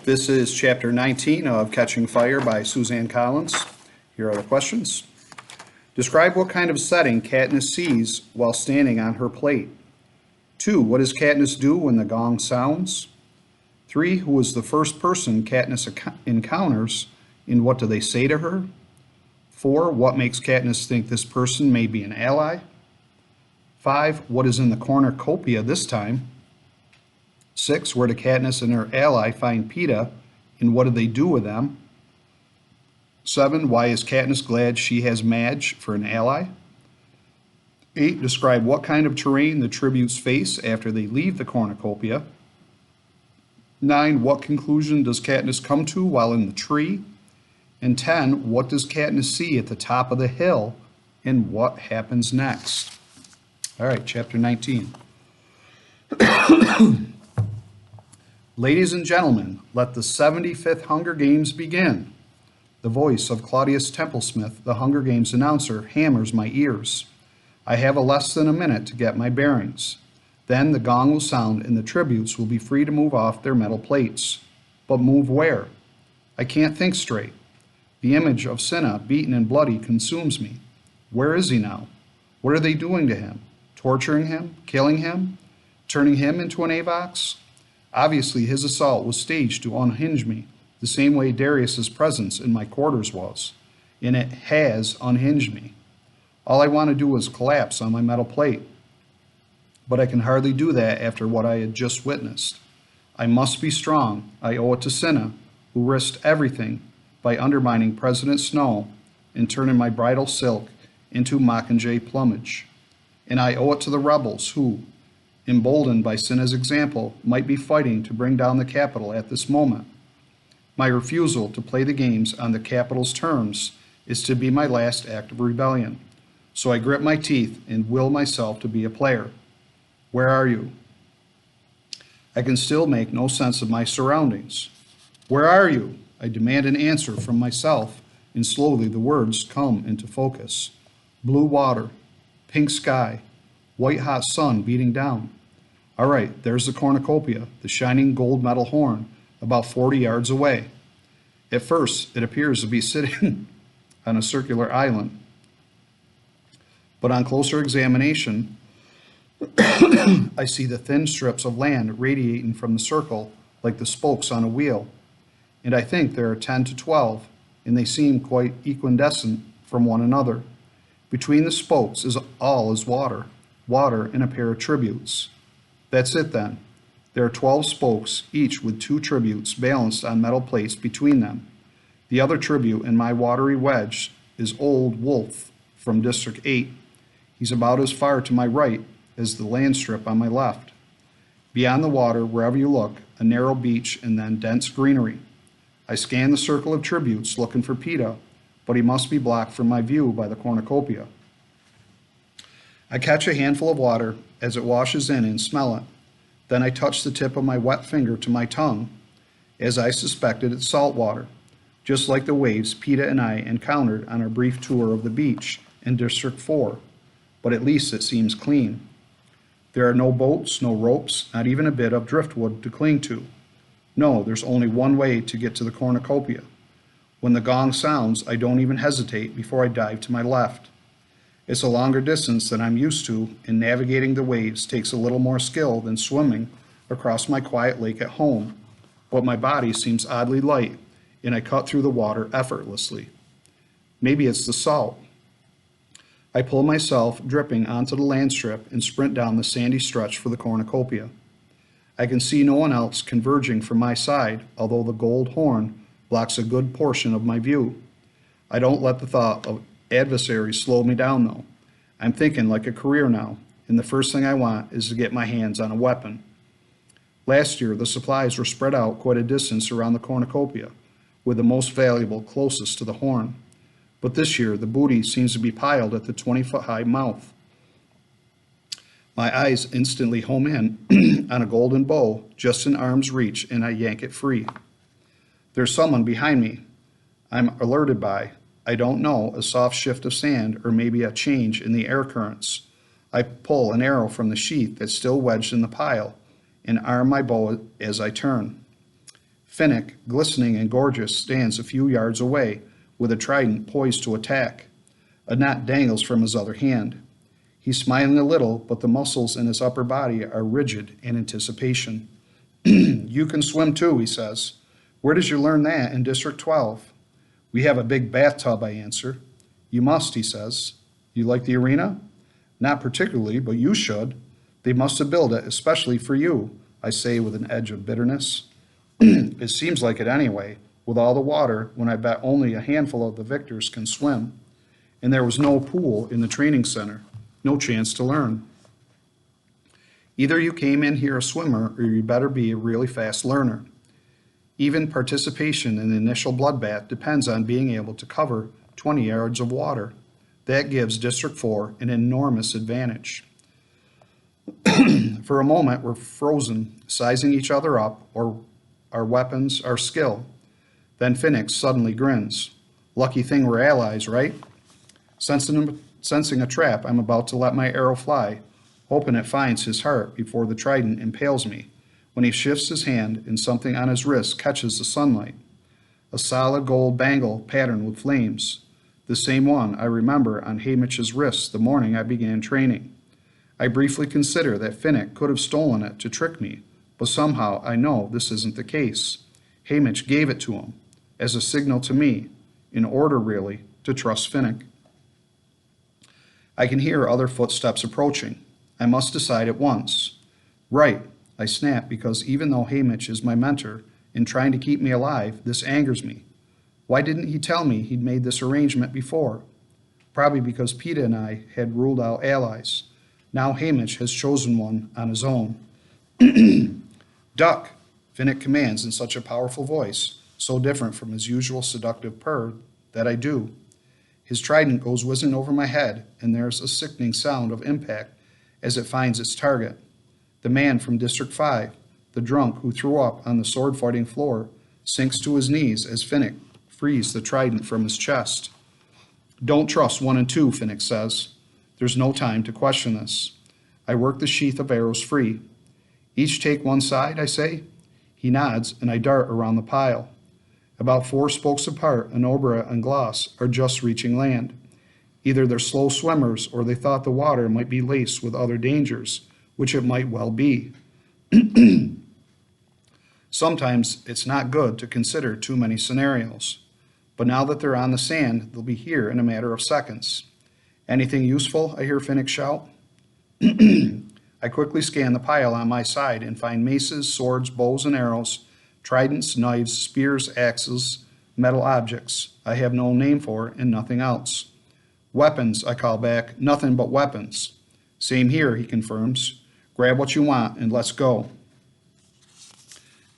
This is Chapter 19 of Catching Fire by Suzanne Collins. Here are the questions. Describe what kind of setting Katniss sees while standing on her plate. 2. What does Katniss do when the gong sounds? 3. Who is the first person Katniss encounters, and what do they say to her? 4. What makes Katniss think this person may be an ally? 5. What is in the cornucopia this time? 6. Where do Katniss and her ally find Peeta, and what do they do with them? 7. Why is Katniss glad she has Madge for an ally? 8. Describe what kind of terrain the tributes face after they leave the cornucopia. 9. What conclusion does Katniss come to while in the tree? And 10. What does Katniss see at the top of the hill, and what happens next? All right, Chapter 19. Ladies and gentlemen, let the 75th Hunger Games begin. The voice of Claudius Templesmith, the Hunger Games announcer, hammers my ears. I have less than a minute to get my bearings. Then the gong will sound and the tributes will be free to move off their metal plates. But move where? I can't think straight. The image of Cinna, beaten and bloody, consumes me. Where is he now? What are they doing to him? Torturing him? Killing him? Turning him into an Avox? Obviously, his assault was staged to unhinge me, the same way Darius's presence in my quarters was, and it has unhinged me. All I want to do is collapse on my metal plate. But I can hardly do that after what I had just witnessed. I must be strong. I owe it to Cinna, who risked everything by undermining President Snow and turning my bridal silk into mockingjay plumage. And I owe it to the rebels who, emboldened by Cinna's example, might be fighting to bring down the Capitol at this moment. My refusal to play the games on the Capitol's terms is to be my last act of rebellion. So I grit my teeth and will myself to be a player. Where are you? I can still make no sense of my surroundings. Where are you? I demand an answer from myself, and slowly the words come into focus. Blue water, pink sky, white-hot sun beating down. All right, there's the cornucopia, the shining gold metal horn, about 40 yards away. At first, it appears to be sitting on a circular island. But on closer examination, I see the thin strips of land radiating from the circle like the spokes on a wheel. And I think there are 10 to 12, and they seem quite equidistant from one another. Between the spokes is water. Water and a pair of tributes. That's it then. There are 12 spokes, each with 2 tributes balanced on metal plates between them. The other tribute in my watery wedge is Old Wolf from District 8. He's about as far to my right as the land strip on my left. Beyond the water, wherever you look, a narrow beach and then dense greenery. I scan the circle of tributes looking for Peeta, but he must be blocked from my view by the cornucopia. I catch a handful of water as it washes in and smell it. Then I touch the tip of my wet finger to my tongue. As I suspected, it's salt water, just like the waves Peeta and I encountered on our brief tour of the beach in District 4, but at least it seems clean. There are no boats, no ropes, not even a bit of driftwood to cling to. No, there's only one way to get to the cornucopia. When the gong sounds, I don't even hesitate before I dive to my left. It's a longer distance than I'm used to, and navigating the waves takes a little more skill than swimming across my quiet lake at home, but my body seems oddly light, and I cut through the water effortlessly. Maybe it's the salt. I pull myself dripping onto the land strip and sprint down the sandy stretch for the cornucopia. I can see no one else converging from my side, although the gold horn blocks a good portion of my view. I don't let the thought of adversaries slow me down, though. I'm thinking like a career now, and the first thing I want is to get my hands on a weapon. Last year, the supplies were spread out quite a distance around the cornucopia, with the most valuable closest to the horn. But this year, the booty seems to be piled at the 20-foot-high mouth. My eyes instantly home in on a golden bow just in arm's reach, and I yank it free. There's someone behind me. I'm alerted by, I don't know, a soft shift of sand or maybe a change in the air currents. I pull an arrow from the sheath that's still wedged in the pile and arm my bow as I turn. Finnick, glistening and gorgeous, stands a few yards away with a trident poised to attack. A knot dangles from his other hand. He's smiling a little, but the muscles in his upper body are rigid in anticipation. You can swim too, he says. Where did you learn that in District 12? We have a big bathtub, I answer. You must, he says. You like the arena? Not particularly, but you should. They must have built it especially for you, I say with an edge of bitterness. It seems like it anyway, with all the water, when I bet only a handful of the victors can swim. And there was no pool in the training center, no chance to learn. Either you came in here a swimmer or you better be a really fast learner. Even participation in the initial bloodbath depends on being able to cover 20 yards of water. That gives District 4 an enormous advantage. For a moment, we're frozen, sizing each other up, or our weapons, our skill. Then Finnick suddenly grins. Lucky thing we're allies, right? Sensing a trap, I'm about to let my arrow fly, hoping it finds his heart before the trident impales me, when he shifts his hand and something on his wrist catches the sunlight. A solid gold bangle patterned with flames, the same one I remember on Hamish's wrist the morning I began training. I briefly consider that Finnick could have stolen it to trick me, but somehow I know this isn't the case. Hamish gave it to him, as a signal to me, in order really, to trust Finnick. I can hear other footsteps approaching. I must decide at once. Right, I snap, because even though Hamish is my mentor in trying to keep me alive, this angers me. Why didn't he tell me he'd made this arrangement before? Probably because Peeta and I had ruled out allies. Now Hamish has chosen one on his own. Duck, Finnick commands in such a powerful voice, so different from his usual seductive purr, that I do. His trident goes whizzing over my head, and there's a sickening sound of impact as it finds its target. The man from District 5, the drunk who threw up on the sword-fighting floor, sinks to his knees as Finnick frees the trident from his chest. Don't trust 1 and 2, Finnick says. There's no time to question this. I work the sheath of arrows free. Each take one side, I say. He nods, and I dart around the pile. About 4 spokes apart, Anobra and Gloss are just reaching land. Either they're slow swimmers or they thought the water might be laced with other dangers, which it might well be. Sometimes it's not good to consider too many scenarios. But now that they're on the sand, they'll be here in a matter of seconds. Anything useful? I hear Finnick shout. I quickly scan the pile on my side and find maces, swords, bows and arrows, tridents, knives, spears, axes, metal objects I have no name for, and nothing else. Weapons, I call back, nothing but weapons. Same here, he confirms. Grab what you want and let's go.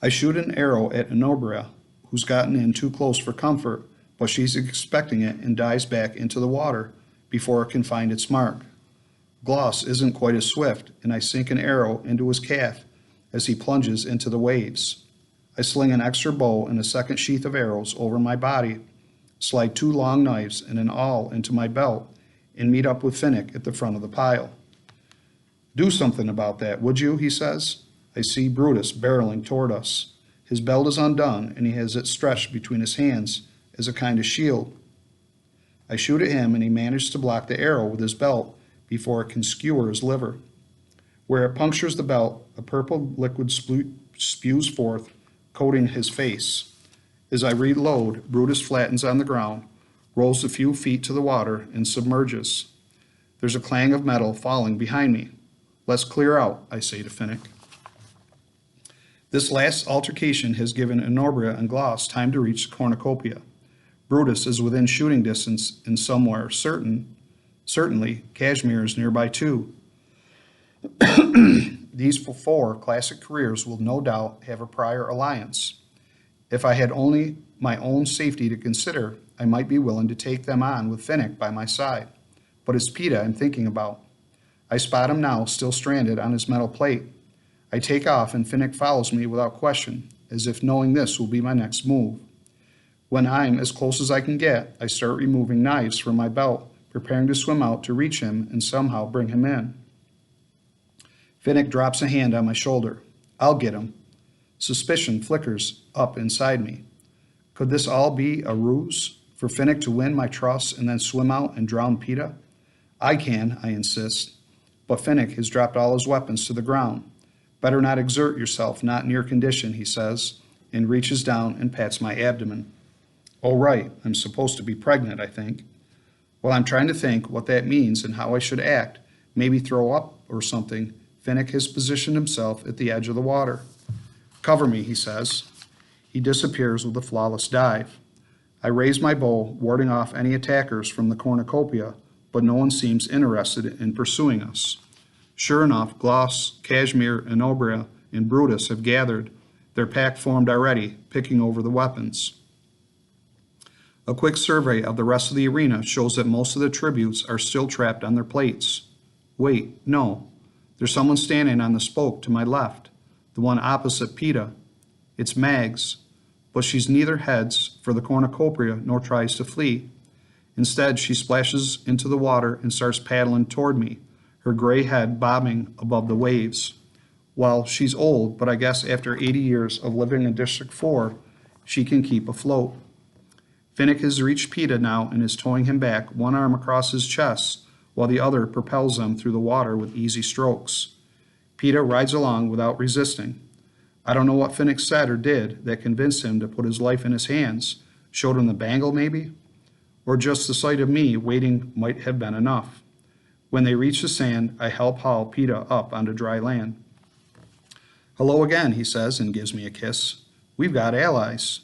I shoot an arrow at Anobra, who's gotten in too close for comfort, but she's expecting it and dives back into the water before it can find its mark. Gloss isn't quite as swift, and I sink an arrow into his calf as he plunges into the waves. I sling an extra bow and a second sheath of arrows over my body, slide 2 long knives and an awl into my belt, and meet up with Finnick at the front of the pile. Do something about that, would you? He says. I see Brutus barreling toward us. His belt is undone, and he has it stretched between his hands as a kind of shield. I shoot at him, and he manages to block the arrow with his belt before it can skewer his liver. Where it punctures the belt, a purple liquid spews forth, coating his face. As I reload, Brutus flattens on the ground, rolls a few feet to the water, and submerges. There's a clang of metal falling behind me. Let's clear out, I say to Finnick. This last altercation has given Anobra and Gloss time to reach the cornucopia. Brutus is within shooting distance and somewhere certainly Kashmir is nearby too. These 4 classic careers will no doubt have a prior alliance. If I had only my own safety to consider, I might be willing to take them on with Finnick by my side. But it's Peeta I'm thinking about. I spot him now, still stranded on his metal plate. I take off and Finnick follows me without question, as if knowing this will be my next move. When I'm as close as I can get, I start removing knives from my belt, preparing to swim out to reach him and somehow bring him in. Finnick drops a hand on my shoulder. I'll get him. Suspicion flickers up inside me. Could this all be a ruse for Finnick to win my trust and then swim out and drown PETA? I can, I insist. But Finnick has dropped all his weapons to the ground. Better not exert yourself, not in your condition, he says, and reaches down and pats my abdomen. Oh, right, I'm supposed to be pregnant, I think. While I'm trying to think what that means and how I should act, maybe throw up or something, Finnick has positioned himself at the edge of the water. Cover me, he says. He disappears with a flawless dive. I raise my bow, warding off any attackers from the cornucopia, but no one seems interested in pursuing us. Sure enough, Gloss, Cashmere, Enobria, and Brutus have gathered, their pack formed already, picking over the weapons. A quick survey of the rest of the arena shows that most of the tributes are still trapped on their plates. Wait, no. There's someone standing on the spoke to my left, the one opposite PETA. It's Mags, but she's neither heads for the cornucopia nor tries to flee. Instead, she splashes into the water and starts paddling toward me, her gray head bobbing above the waves. Well, she's old, but I guess after 80 years of living in District 4, she can keep afloat. Finnick has reached PETA now and is towing him back, one arm across his chest, while the other propels him through the water with easy strokes. PETA rides along without resisting. I don't know what Finnick said or did that convinced him to put his life in his hands. Showed him the bangle, maybe? Or just the sight of me waiting might have been enough. When they reach the sand, I help haul PETA up onto dry land. Hello again, he says, and gives me a kiss. We've got allies.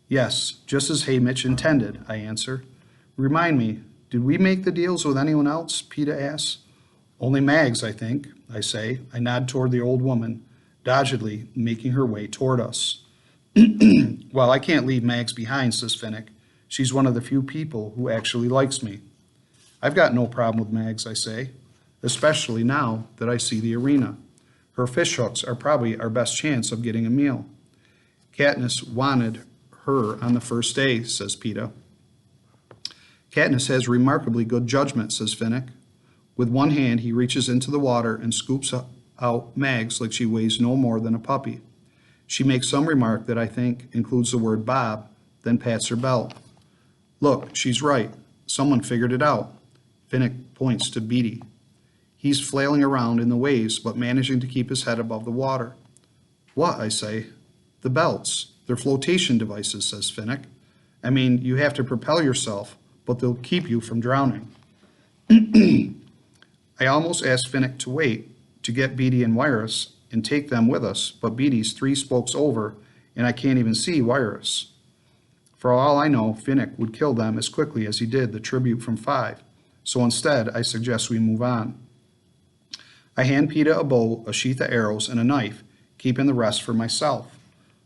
Yes, just as Haymitch intended, I answer. Remind me, did we make the deals with anyone else? PETA asks. Only Mags, I think, I say. I nod toward the old woman, doggedly making her way toward us. Well, I can't leave Mags behind, says Finnick. She's one of the few people who actually likes me. I've got no problem with Mags, I say, especially now that I see the arena. Her fishhooks are probably our best chance of getting a meal. Katniss wanted her on the first day, says PETA. Katniss has remarkably good judgment, says Finnick. With one hand, he reaches into the water and scoops out Mags like she weighs no more than a puppy. She makes some remark that I think includes the word Bob, then pats her belt. Look, she's right. Someone figured it out. Finnick points to Beatty. He's flailing around in the waves, but managing to keep his head above the water. What, I say? The belts. They're flotation devices, says Finnick. I mean, you have to propel yourself, but they'll keep you from drowning. I almost asked Finnick to wait to get Beatty and Wirus and take them with us, but Beatty's 3 spokes over, and I can't even see Wirus. For all I know, Finnick would kill them as quickly as he did the tribute from 5, so instead I suggest we move on. I hand PETA a bow, a sheath of arrows, and a knife, keeping the rest for myself.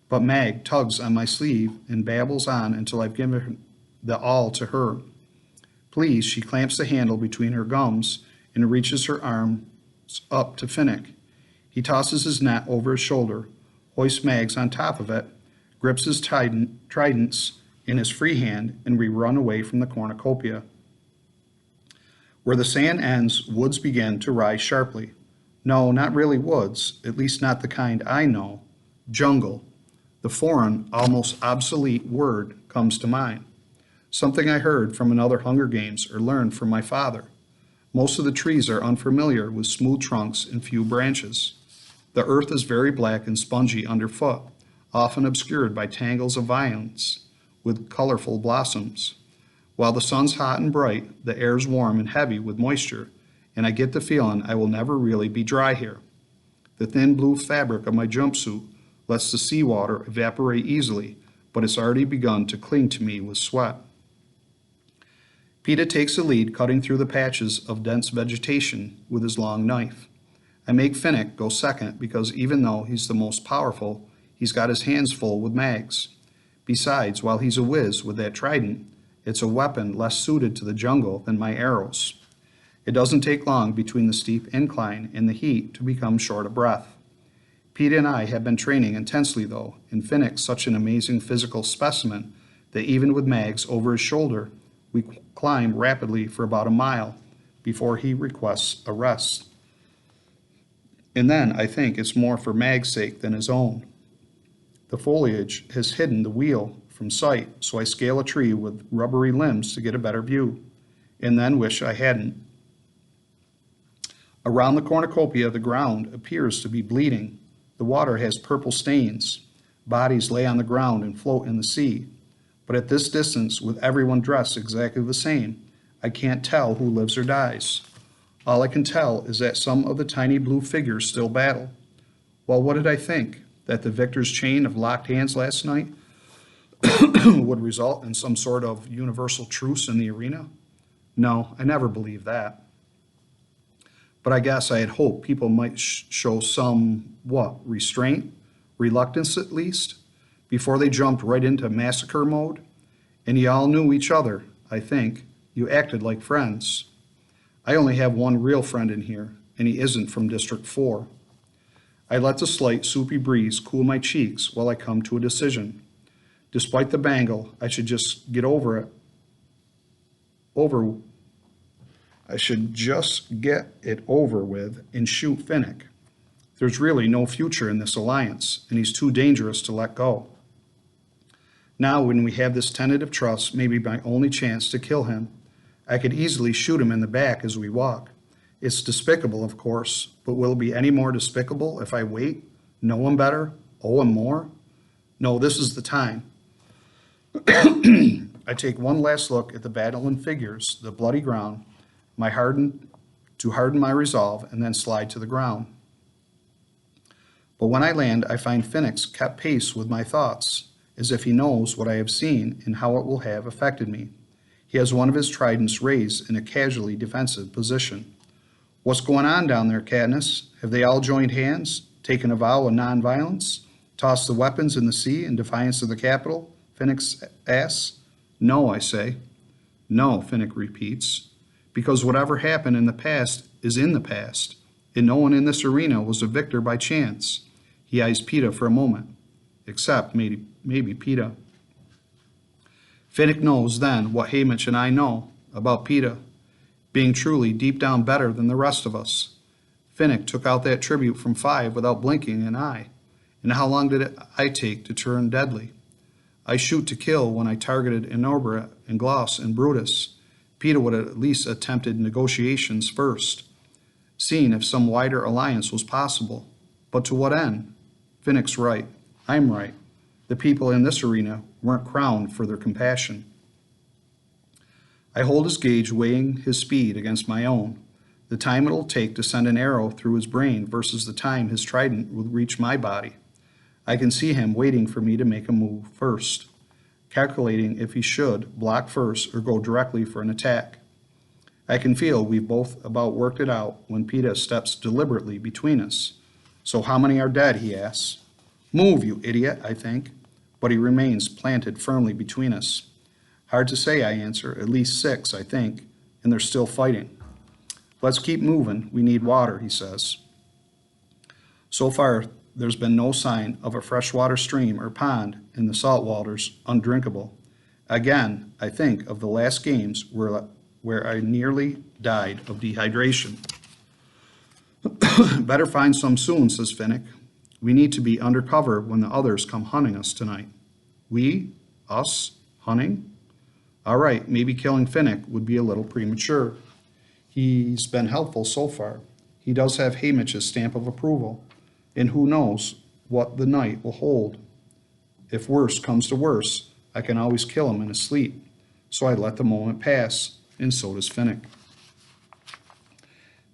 But Mag tugs on my sleeve and babbles on until I've given the all to her. Please, she clamps the handle between her gums and reaches her arms up to Finnick. He tosses his net over his shoulder, hoists Mags on top of it, grips his tridents in his free hand, and we run away from the cornucopia. Where the sand ends, woods begin to rise sharply. No, not really woods, at least not the kind I know. Jungle. The foreign, almost obsolete word comes to mind. Something I heard from another Hunger Games or learned from my father. Most of the trees are unfamiliar with smooth trunks and few branches. The earth is very black and spongy underfoot, often obscured by tangles of vines with colorful blossoms. While the sun's hot and bright, the air's warm and heavy with moisture, and I get the feeling I will never really be dry here. The thin blue fabric of my jumpsuit lets the seawater evaporate easily, but it's already begun to cling to me with sweat. PETA takes the lead, cutting through the patches of dense vegetation with his long knife. I make Finnick go second because even though he's the most powerful, he's got his hands full with Mags. Besides, while he's a whiz with that trident, it's a weapon less suited to the jungle than my arrows. It doesn't take long between the steep incline and the heat to become short of breath. PETA and I have been training intensely though, and Finnick's such an amazing physical specimen that even with Mags over his shoulder, we climb rapidly for about a mile before he requests a rest. And then I think it's more for Mag's sake than his own. The foliage has hidden the wheel from sight, so I scale a tree with rubbery limbs to get a better view, and then wish I hadn't. Around the cornucopia, the ground appears to be bleeding. The water has purple stains. Bodies lay on the ground and float in the sea. But at this distance, with everyone dressed exactly the same, I can't tell who lives or dies. All I can tell is that some of the tiny blue figures still battle. Well, what did I think? That the victor's chain of locked hands last night would result in some sort of universal truce in the arena? No, I never believed that. But I guess I had hoped people might show some, restraint, reluctance at least, before they jumped right into massacre mode. And you all knew each other, I think. You acted like friends. I only have one real friend in here, and he isn't from District 4. I let the slight soupy breeze cool my cheeks while I come to a decision. Despite the bangle, I should just get over it. I should just get it over with and shoot Finnick. There's really no future in this alliance, and he's too dangerous to let go. Now, when we have this tentative trust, maybe my only chance to kill him. I could easily shoot him in the back as we walk. It's despicable, of course, but will it be any more despicable if I wait, know him better, owe him more? No, this is the time. I take one last look at the battling figures, the bloody ground, to harden my resolve, and then slide to the ground. But when I land, I find Phoenix kept pace with my thoughts, as if he knows what I have seen and how it will have affected me. He has one of his tridents raised in a casually defensive position. What's going on down there, Katniss? Have they all joined hands, taken a vow of nonviolence, tossed the weapons in the sea in defiance of the Capitol? Finnick asks. No, I say. No, Finnick repeats, because whatever happened in the past is in the past, and no one in this arena was a victor by chance. He eyes Peeta for a moment, except maybe Peeta. Finnick knows then what Haymitch and I know about Peeta, being truly deep down better than the rest of us. Finnick took out that tribute from 5 without blinking an eye. And how long did I take to turn deadly? I shoot to kill when I targeted Enorbra and Gloss and Brutus. Peeta would have at least attempted negotiations first, seeing if some wider alliance was possible. But to what end? Finnick's right. I'm right. The people in this arena weren't crowned for their compassion. I hold his gauge, weighing his speed against my own, the time it'll take to send an arrow through his brain versus the time his trident will reach my body. I can see him waiting for me to make a move first, calculating if he should block first or go directly for an attack. I can feel we've both about worked it out when Peeta steps deliberately between us. So how many are dead, he asks. Move, you idiot, I think, but he remains planted firmly between us. Hard to say, I answer. At least 6, I think, and they're still fighting. Let's keep moving. We need water, he says. So far, there's been no sign of a freshwater stream or pond, and the salt water's undrinkable. Again, I think of the last games where I nearly died of dehydration. Better find some soon, says Finnick. We need to be undercover when the others come hunting us tonight. We? Us? Hunting? All right, maybe killing Finnick would be a little premature. He's been helpful so far. He does have Haymitch's stamp of approval, and who knows what the night will hold. If worse comes to worse, I can always kill him in his sleep. So I let the moment pass, and so does Finnick.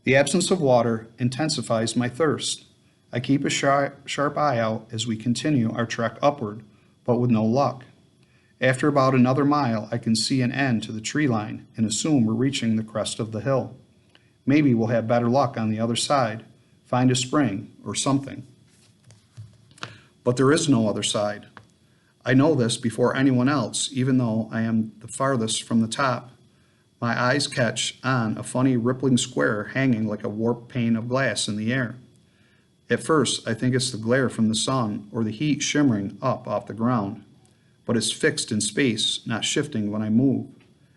The absence of water intensifies my thirst. I keep a sharp eye out as we continue our trek upward, but with no luck. After about another mile, I can see an end to the tree line and assume we're reaching the crest of the hill. Maybe we'll have better luck on the other side, find a spring or something. But there is no other side. I know this before anyone else, even though I am the farthest from the top. My eyes catch on a funny rippling square hanging like a warped pane of glass in the air. At first, I think it's the glare from the sun or the heat shimmering up off the ground. But it's fixed in space, not shifting when I move.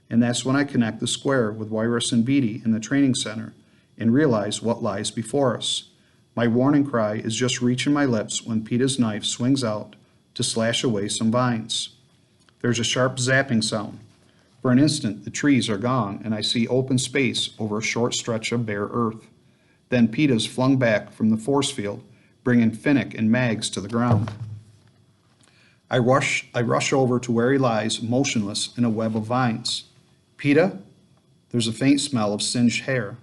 And that's when I connect the square with Wyrus and Beatty in the training center and realize what lies before us. My warning cry is just reaching my lips when Peeta's knife swings out to slash away some vines. There's a sharp zapping sound. For an instant, the trees are gone, and I see open space over a short stretch of bare earth. Then Pete is flung back from the force field, bringing Finnick and Mags to the ground. I rush over to where he lies, motionless in a web of vines. Peta? There's a faint smell of singed hair.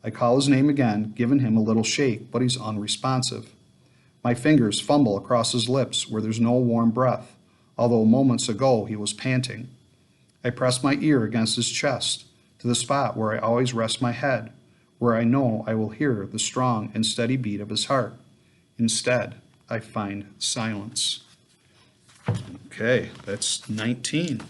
I call his name again, giving him a little shake, but he's unresponsive. My fingers fumble across his lips where there's no warm breath, although moments ago he was panting. I press my ear against his chest, to the spot where I always rest my head, where I know I will hear the strong and steady beat of his heart. Instead, I find silence. Okay, that's 19.